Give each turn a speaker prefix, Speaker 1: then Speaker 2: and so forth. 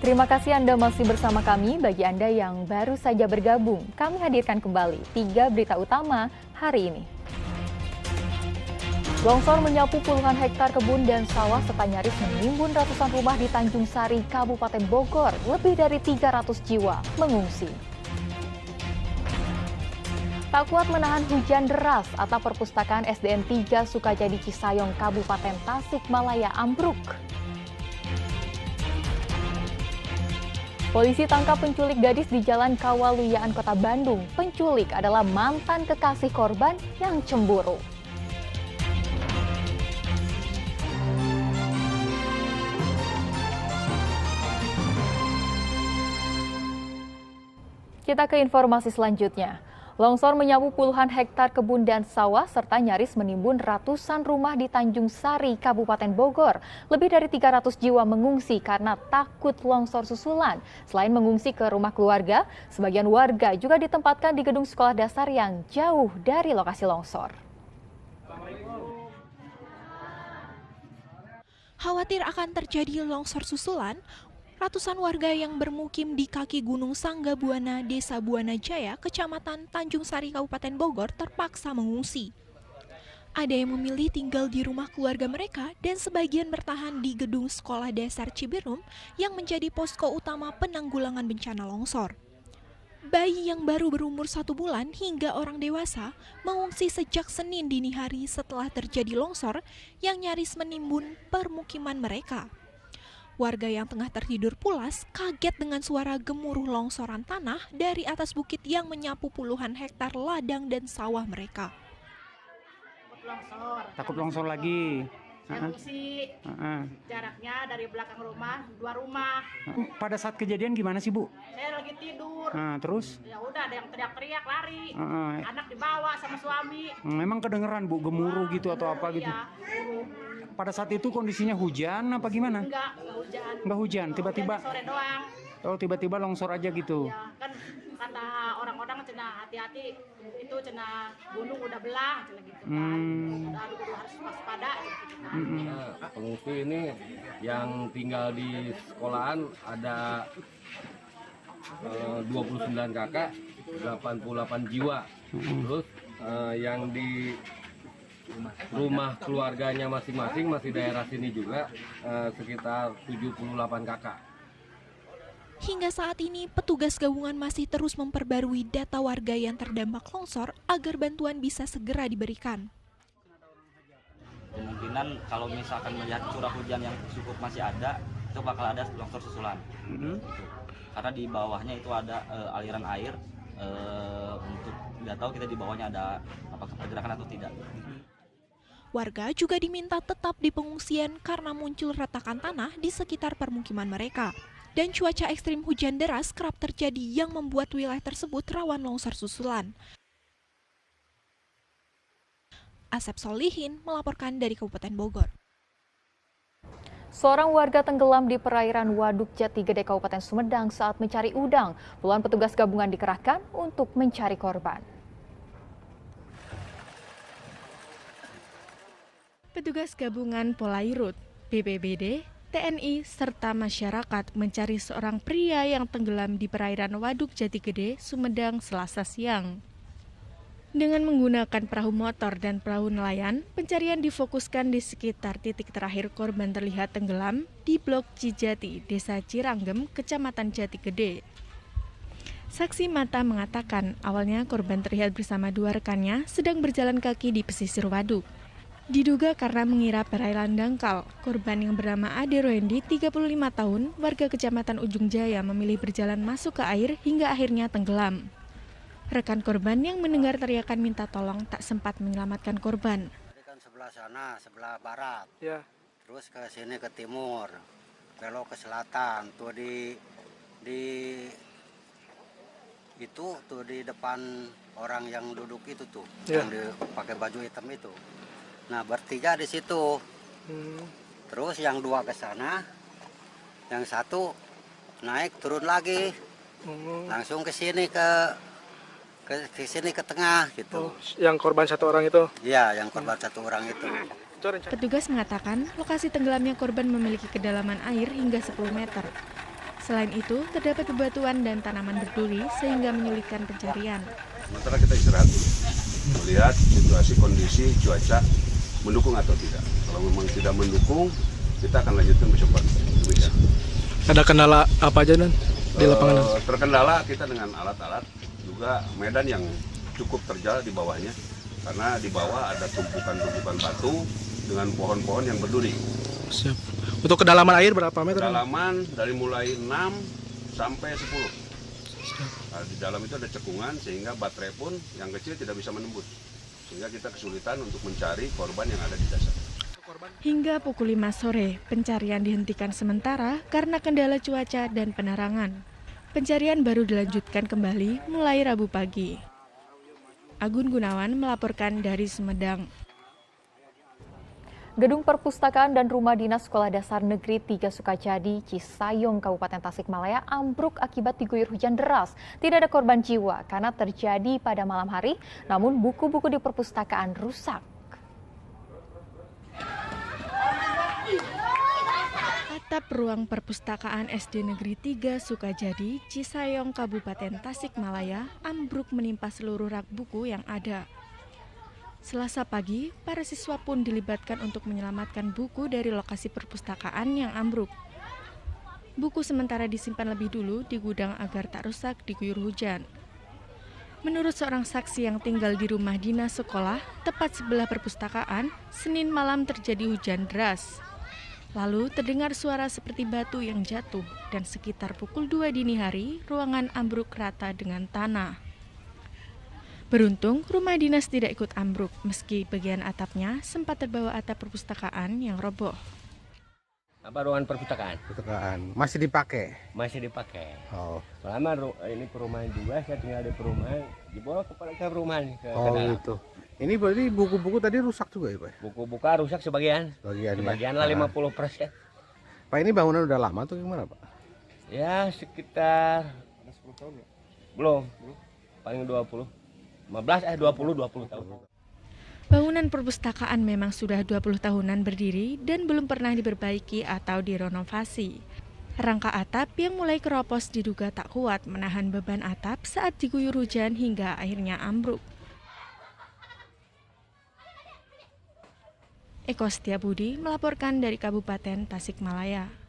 Speaker 1: Terima kasih Anda masih bersama kami. Bagi Anda yang baru saja bergabung, kami hadirkan kembali 3 berita utama hari ini. Longsor menyapu puluhan hektar kebun dan sawah serta nyaris menimbun ratusan rumah di Tanjung Sari, Kabupaten Bogor. Lebih dari 300 jiwa mengungsi. Tak kuat menahan hujan deras, atap perpustakaan SDN 3 Sukajadi Cisayong, Kabupaten Tasikmalaya ambruk. Polisi tangkap penculik gadis di Jalan Kawaluyaan, Kota Bandung. Penculik adalah mantan kekasih korban yang cemburu. Kita ke informasi selanjutnya. Longsor menyapu puluhan hektar kebun dan sawah serta nyaris menimbun ratusan rumah di Tanjung Sari, Kabupaten Bogor. Lebih dari 300 jiwa mengungsi karena takut longsor susulan. Selain mengungsi ke rumah keluarga, sebagian warga juga ditempatkan di gedung sekolah dasar yang jauh dari lokasi longsor.
Speaker 2: Khawatir akan terjadi longsor susulan, ratusan warga yang bermukim di kaki Gunung Sanggabuana, Desa Buana Jaya, Kecamatan Tanjung Sari, Kabupaten Bogor terpaksa mengungsi. Ada yang memilih tinggal di rumah keluarga mereka dan sebagian bertahan di gedung sekolah dasar Cibirum yang menjadi posko utama penanggulangan bencana longsor. Bayi yang baru berumur 1 bulan hingga orang dewasa mengungsi sejak Senin dini hari setelah terjadi longsor yang nyaris menimbun permukiman mereka. Warga yang tengah tertidur pulas kaget dengan suara gemuruh longsoran tanah dari atas bukit yang menyapu puluhan hektar ladang dan sawah mereka.
Speaker 3: Takut longsor lagi.
Speaker 4: Mengungsi, jaraknya dari belakang rumah 2 rumah.
Speaker 3: Pada saat kejadian gimana sih, Bu?
Speaker 4: Saya lagi tidur.
Speaker 3: Terus?
Speaker 4: Ya udah, ada yang teriak-teriak lari. Anak dibawa sama suami.
Speaker 3: Memang kedengeran, Bu, gemuruh gitu atau apa gitu?
Speaker 4: Iya, gemuruh.
Speaker 3: Pada saat itu kondisinya hujan apa gimana?
Speaker 4: Enggak hujan.
Speaker 3: Enggak hujan, tiba-tiba.
Speaker 4: Hujan sore doang.
Speaker 3: Oh, tiba-tiba longsor aja gitu.
Speaker 4: Ya, kan kata orang-orang cenah hati-hati, itu cenah gunung udah belah, cenah gitu kan. Aduh, harus waspada gitu kan.
Speaker 5: Pengungsi ini yang tinggal di sekolahan ada 29 kakak, 88 jiwa. Terus yang di rumah keluarganya masing-masing masih daerah sini juga sekitar 78 kakak.
Speaker 2: Hingga saat ini, petugas gabungan masih terus memperbarui data warga yang terdampak longsor agar bantuan bisa segera diberikan.
Speaker 6: Kemungkinan kalau misalkan melihat curah hujan yang cukup masih ada, itu bakal ada longsor susulan. Karena di bawahnya itu ada aliran air, untuk nggak tahu kita di bawahnya ada apakah pergerakan atau tidak.
Speaker 2: Warga juga diminta tetap di pengungsian karena muncul retakan tanah di sekitar permukiman mereka. Dan cuaca ekstrim hujan deras kerap terjadi yang membuat wilayah tersebut rawan longsor susulan. Asep Solihin melaporkan dari Kabupaten Bogor.
Speaker 1: Seorang warga tenggelam di perairan Waduk Jati Gede, Kabupaten Sumedang saat mencari udang. Puluhan petugas gabungan dikerahkan untuk mencari korban.
Speaker 7: Petugas gabungan Polairut, BPBD, TNI, serta masyarakat mencari seorang pria yang tenggelam di perairan Waduk Jati Gede, Sumedang, Selasa siang. Dengan menggunakan perahu motor dan perahu nelayan, pencarian difokuskan di sekitar titik terakhir korban terlihat tenggelam di Blok Cijati, Desa Ciranggem, Kecamatan Jati Gede. Saksi mata mengatakan awalnya korban terlihat bersama 2 rekannya sedang berjalan kaki di pesisir waduk. Diduga karena mengira perairan dangkal, korban yang bernama Ade Roendi, 35 tahun, warga Kecamatan Ujung Jaya memilih berjalan masuk ke air hingga akhirnya tenggelam. Rekan korban yang mendengar teriakan minta tolong tak sempat menyelamatkan korban.
Speaker 8: Tadi kan sebelah sana, sebelah barat.
Speaker 9: Ya.
Speaker 8: Terus ke sini ke timur, belok ke selatan. Tuh di itu tuh di depan orang yang duduk itu tuh, yang pakai baju hitam itu. Nah, bertiga di situ. Terus yang 2 ke sana, yang 1 naik turun lagi, langsung ke sini ke sini ke tengah gitu.
Speaker 9: Yang korban 1 orang itu?
Speaker 8: Iya, yang korban 1 orang itu.
Speaker 7: Petugas mengatakan lokasi tenggelamnya korban memiliki kedalaman air hingga 10 meter. Selain itu, terdapat bebatuan dan tanaman berduri sehingga menyulitkan pencarian.
Speaker 9: Sementara kita istirahat dulu, melihat situasi kondisi cuaca mendukung atau tidak. Kalau memang tidak mendukung, kita akan lanjutkan besok pagi. Demikian.
Speaker 10: Ada kendala apa aja Dan di lapangan?
Speaker 9: Terkendala kita dengan alat-alat, juga medan yang cukup terjal di bawahnya, karena di bawah ada tumpukan-tumpukan batu dengan pohon-pohon yang berduri.
Speaker 10: Siap. Untuk kedalaman air berapa meter?
Speaker 9: Kedalaman dari mulai 6 sampai 10. Nah, di dalam itu ada cekungan sehingga baterai pun yang kecil tidak bisa menembus. Sehingga kita kesulitan untuk mencari korban yang ada di dasar.
Speaker 7: Hingga pukul 5 sore, pencarian dihentikan sementara karena kendala cuaca dan penerangan. Pencarian baru dilanjutkan kembali mulai Rabu pagi. Agun Gunawan melaporkan dari Sumedang.
Speaker 1: Gedung Perpustakaan dan Rumah Dinas Sekolah Dasar Negeri 3 Sukajadi, Cisayong, Kabupaten Tasikmalaya ambruk akibat diguyur hujan deras. Tidak ada korban jiwa karena terjadi pada malam hari, namun buku-buku di perpustakaan rusak.
Speaker 7: Atap ruang perpustakaan SD Negeri 3 Sukajadi, Cisayong, Kabupaten Tasikmalaya ambruk menimpa seluruh rak buku yang ada. Selasa pagi, para siswa pun dilibatkan untuk menyelamatkan buku dari lokasi perpustakaan yang ambruk. Buku sementara disimpan lebih dulu di gudang agar tak rusak diguyur hujan. Menurut seorang saksi yang tinggal di rumah dinas sekolah, tepat sebelah perpustakaan, Senin malam terjadi hujan deras. Lalu terdengar suara seperti batu yang jatuh dan sekitar pukul 2 dini hari, ruangan ambruk rata dengan tanah. Beruntung, rumah dinas tidak ikut ambruk, meski bagian atapnya sempat terbawa atap perpustakaan yang roboh.
Speaker 11: Apa ruangan perpustakaan?
Speaker 12: Perpustakaan masih dipakai?
Speaker 11: Masih dipakai.
Speaker 12: Oh.
Speaker 11: Selama ini perumahan juga, saya tinggal di perumahan, dibawa ke perumahan ke dalam.
Speaker 12: Gitu. Ini berarti buku-buku tadi rusak juga ya Pak?
Speaker 11: Buku-buku rusak sebagian. Sebagian lah 50%.
Speaker 12: Pak, ini bangunan udah lama atau gimana Pak?
Speaker 11: Ya sekitar 10 tahun ya? Belum. Paling 20 tahun.
Speaker 7: Bangunan perpustakaan memang sudah 20 tahunan berdiri dan belum pernah diperbaiki atau direnovasi. Rangka atap yang mulai keropos diduga tak kuat menahan beban atap saat diguyur hujan hingga akhirnya ambruk. Eko Setiabudi melaporkan dari Kabupaten Tasikmalaya.